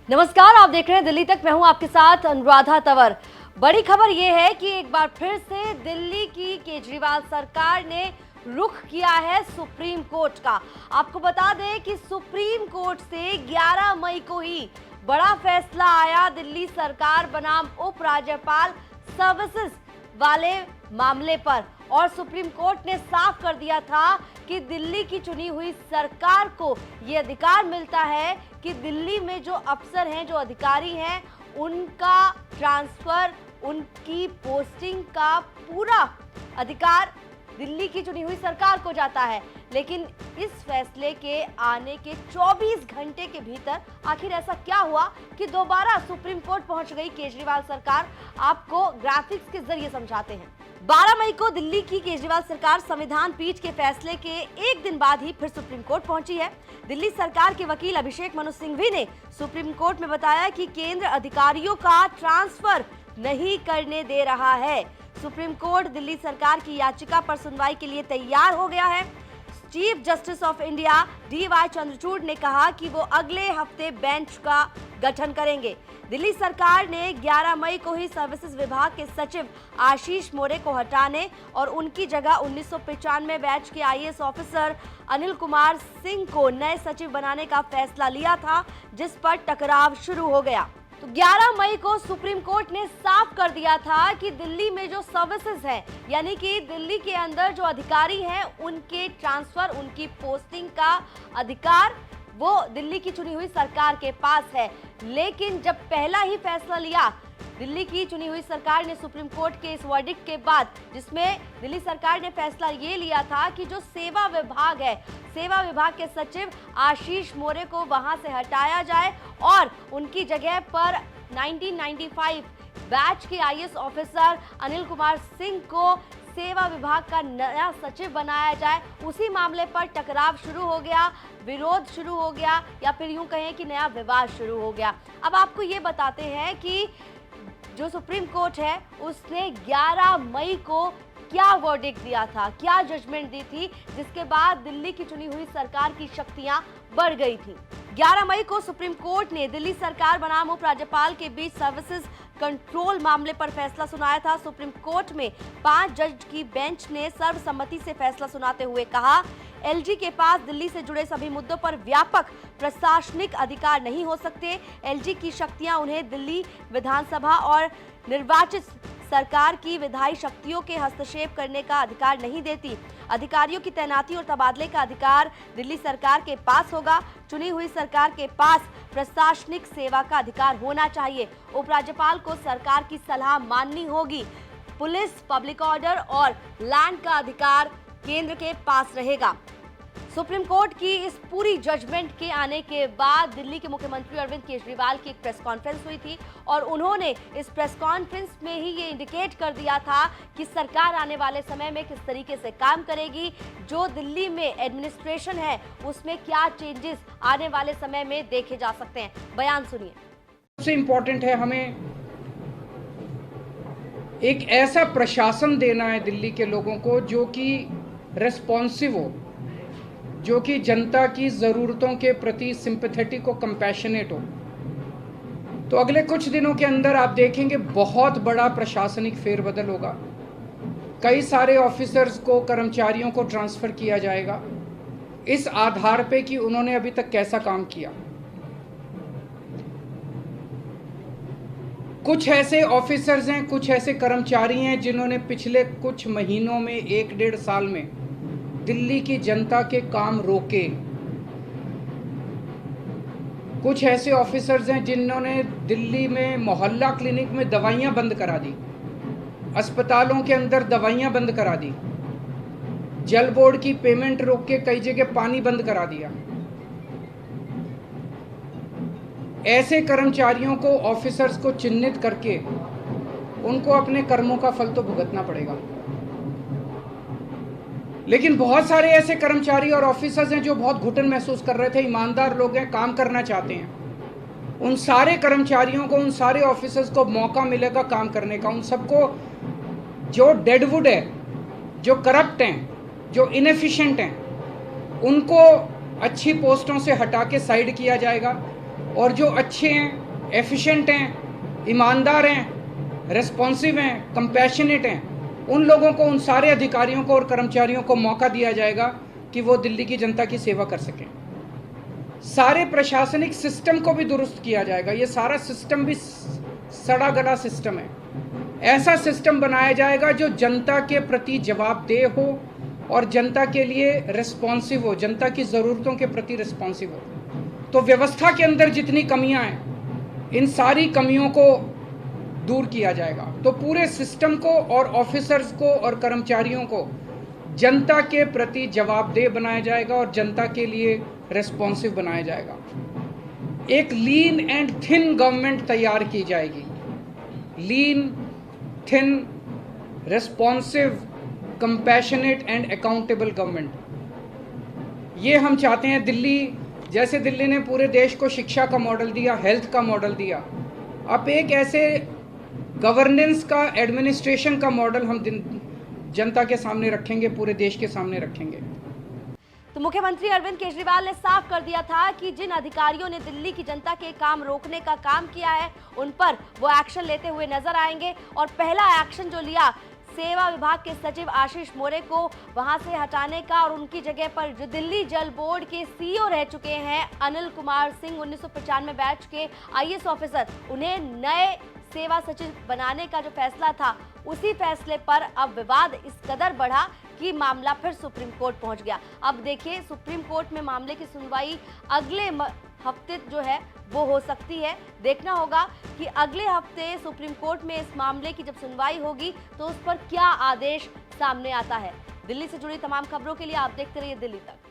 नमस्कार, आप देख रहे हैं दिल्ली तक। मैं हूं आपके साथ अनुराधा तंवर। बड़ी खबर यह है कि एक बार फिर से दिल्ली की केजरीवाल सरकार ने रुख किया है सुप्रीम कोर्ट का। आपको बता दें कि सुप्रीम कोर्ट से 11 मई को ही बड़ा फैसला आया दिल्ली सरकार बनाम उपराज्यपाल सर्विसेज वाले मामले पर, और सुप्रीम कोर्ट ने साफ कर दिया था कि दिल्ली की चुनी हुई सरकार को ये अधिकार मिलता है कि दिल्ली में जो अफसर हैं, जो अधिकारी हैं, उनका ट्रांसफर, उनकी पोस्टिंग का पूरा अधिकार दिल्ली की चुनी हुई सरकार को जाता है। लेकिन इस फैसले के आने के 24 घंटे के भीतर आखिर ऐसा क्या हुआ कि दोबारा सुप्रीम कोर्ट पहुंच गई केजरीवाल सरकार? आपको ग्राफिक्स के जरिए समझाते हैं। 12 मई को दिल्ली की केजरीवाल सरकार संविधान पीठ के फैसले के एक दिन बाद ही फिर सुप्रीम कोर्ट पहुंची है। दिल्ली सरकार के वकील अभिषेक मनु सिंघवी ने सुप्रीम कोर्ट में बताया कि केंद्र अधिकारियों का ट्रांसफर नहीं करने दे रहा है। सुप्रीम कोर्ट दिल्ली सरकार की याचिका पर सुनवाई के लिए तैयार हो गया है। Chief justice of India DY Chandrachud ने कहा कि वो अगले हफ्ते बेंच का गठन करेंगे। दिल्ली सरकार ने 11 मई को ही सर्विसेज विभाग के सचिव आशीष मोरे को हटाने और उनकी जगह 1995 बैच के IAS ऑफिसर अनिल कुमार सिंह को नए सचिव बनाने का फैसला लिया था, जिस पर टकराव शुरू हो गया। तो 11 मई को सुप्रीम कोर्ट ने साफ कर दिया था कि दिल्ली में जो सर्विसेज हैं, यानी कि दिल्ली के अंदर जो अधिकारी हैं, उनके ट्रांसफर, उनकी पोस्टिंग का अधिकार वो दिल्ली की चुनी हुई सरकार के पास है। लेकिन जब पहला ही फैसला लिया दिल्ली की चुनी हुई सरकार ने सुप्रीम कोर्ट के इस वर्डिक्ट के बाद, जिसमें दिल्ली सरकार ने फैसला ये लिया था कि जो सेवा विभाग है, सेवा विभाग के सचिव आशीष मोरे को वहां से हटाया जाए और उनकी जगह पर 1995 बैच के IAS ऑफिसर अनिल कुमार सिंह को सेवा विभाग का नया सचिव बनाया जाए। उसी मामले पर टकराव शुरू हो गया, विरोध शुरू हो गया, या फिर यूं कहें कि नया विवाद शुरू हो गया। अब आपको ये बताते हैं कि जो सुप्रीम कोर्ट है उसने 11 मई को क्या वर्डिक्ट दिया था, क्या जजमेंट दी थी, जिसके बाद दिल्ली की चुनी हुई सरकार की शक्तियां बढ़ गई थी। 11 मई को सुप्रीम कोर्ट ने दिल्ली सरकार बनाम उपराज्यपाल के बीच सर्विसेज कंट्रोल मामले पर फैसला सुनाया था। सुप्रीम कोर्ट में 5 जज की बेंच ने सर्वसम्मति से फैसला सुनाते हुए कहा, LG के पास दिल्ली से जुड़े सभी मुद्दों पर व्यापक प्रशासनिक अधिकार नहीं हो सकते। LG की शक्तियां उन्हें दिल्ली विधानसभा और निर्वाचित सरकार की विधायी शक्तियों के हस्तक्षेप करने का अधिकार नहीं देती। अधिकारियों की तैनाती और तबादले का अधिकार दिल्ली सरकार के पास होगा। चुनी हुई सरकार के पास प्रशासनिक सेवा का अधिकार होना चाहिए। उपराज्यपाल को सरकार की सलाह माननी होगी। पुलिस, पब्लिक ऑर्डर और लैंड का अधिकार केंद्र के पास रहेगा। सुप्रीम कोर्ट की इस पूरी जजमेंट के आने के बाद दिल्ली के मुख्यमंत्री अरविंद केजरीवाल की एक प्रेस कॉन्फ्रेंस हुई थी और उन्होंने इस प्रेस कॉन्फ्रेंस में ही ये इंडिकेट कर दिया था कि सरकार आने वाले समय में किस तरीके से काम करेगी, जो दिल्ली में एडमिनिस्ट्रेशन है उसमें क्या चेंजेस आने वाले समय में देखे जा सकते हैं। बयान सुनिए। सबसे इम्पोर्टेंट है हमें एक ऐसा प्रशासन देना है दिल्ली के लोगों को जो कि रेस्पॉन्सिव हो, जो कि जनता की ज़रूरतों के प्रति सिंपैथेटिक और कंपैशनेट हो। तो अगले कुछ दिनों के अंदर आप देखेंगे बहुत बड़ा प्रशासनिक फेरबदल होगा। कई सारे ऑफिसर्स को, कर्मचारियों को ट्रांसफ़र किया जाएगा इस आधार पे कि उन्होंने अभी तक कैसा काम किया। कुछ ऐसे ऑफिसर्स हैं, कुछ ऐसे कर्मचारी हैं जिन्होंने पिछले कुछ महीनों में, 1-1.5 साल में दिल्ली की जनता के काम रोके। कुछ ऐसे ऑफिसर्स हैं जिन्होंने दिल्ली में मोहल्ला क्लिनिक में दवाइयां बंद करा दी, अस्पतालों के अंदर दवाइयां बंद करा दी, जल बोर्ड की पेमेंट रोक के कई जगह पानी बंद करा दिया। ऐसे कर्मचारियों को, ऑफिसर्स को चिन्हित करके उनको अपने कर्मों का फल तो भुगतना पड़ेगा। लेकिन बहुत सारे ऐसे कर्मचारी और ऑफिसर्स हैं जो बहुत घुटन महसूस कर रहे थे, ईमानदार लोग हैं, काम करना चाहते हैं। उन सारे कर्मचारियों को, उन सारे ऑफिसर्स को मौका मिलेगा काम करने का। उन सबको जो डेडवुड है, जो करप्ट हैं, जो इनएफिशिएंट हैं, उनको अच्छी पोस्टों से हटा के साइड किया जाएगा और जो अच्छे हैं, एफिशिएंट हैं, ईमानदार हैं, रिस्पॉन्सिव हैं, कंपैशनेट हैं, उन लोगों को, उन सारे अधिकारियों को और कर्मचारियों को मौका दिया जाएगा कि वो दिल्ली की जनता की सेवा कर सकें। सारे प्रशासनिक सिस्टम को भी दुरुस्त किया जाएगा। ये सारा सिस्टम भी सड़ा गला सिस्टम है। ऐसा सिस्टम बनाया जाएगा जो जनता के प्रति जवाबदेह हो और जनता के लिए रिस्पॉन्सिव हो, जनता की ज़रूरतों के प्रति रिस्पॉन्सिव हो। तो व्यवस्था के अंदर जितनी कमियां हैं, इन सारी कमियों को दूर किया जाएगा। तो पूरे सिस्टम को और ऑफिसर्स को और कर्मचारियों को जनता के प्रति जवाबदेह बनाया जाएगा और जनता के लिए रिस्पॉन्सिव बनाया जाएगा। एक लीन एंड थिन गवर्नमेंट तैयार की जाएगी। Lean, thin, responsive, compassionate and accountable government. ये हम चाहते हैं। दिल्ली, जैसे दिल्ली ने पूरे देश को शिक्षा का मॉडल दिया, हेल्थ का मॉडल दिया, अब एक ऐसे गवर्नेंस का, एडमिनिस्ट्रेशन का मॉडल हम जनता के सामने रखेंगे, पूरे देश के सामने रखेंगे। तो मुख्यमंत्री अरविंद केजरीवाल ने साफ कर दिया था कि जिन अधिकारियों ने दिल्ली की जनता के काम रोकने का काम किया है, उन पर वो एक्शन लेते हुए नजर आएंगे। और पहला एक्शन जो लिया सेवा विभाग के सचिव आशीष मोरे को वहां से हटाने का, और उनकी जगह पर जो दिल्ली जल बोर्ड के सीईओ रह चुके हैं अनिल कुमार सिंह, 1995 बैच के आईएएस ऑफिसर, उन्हें नए सेवा सचिव बनाने का जो फैसला था, उसी फैसले पर अब विवाद इस कदर बढ़ा कि मामला फिर सुप्रीम कोर्ट पहुंच गया। अब देखिए, सुप्रीम कोर्ट में मामले की सुनवाई अगले हफ्ते जो है वो हो सकती है। देखना होगा कि अगले हफ्ते सुप्रीम कोर्ट में इस मामले की जब सुनवाई होगी तो उस पर क्या आदेश सामने आता है। दिल्ली से जुड़ी तमाम खबरों के लिए आप देखते रहिए दिल्ली तक।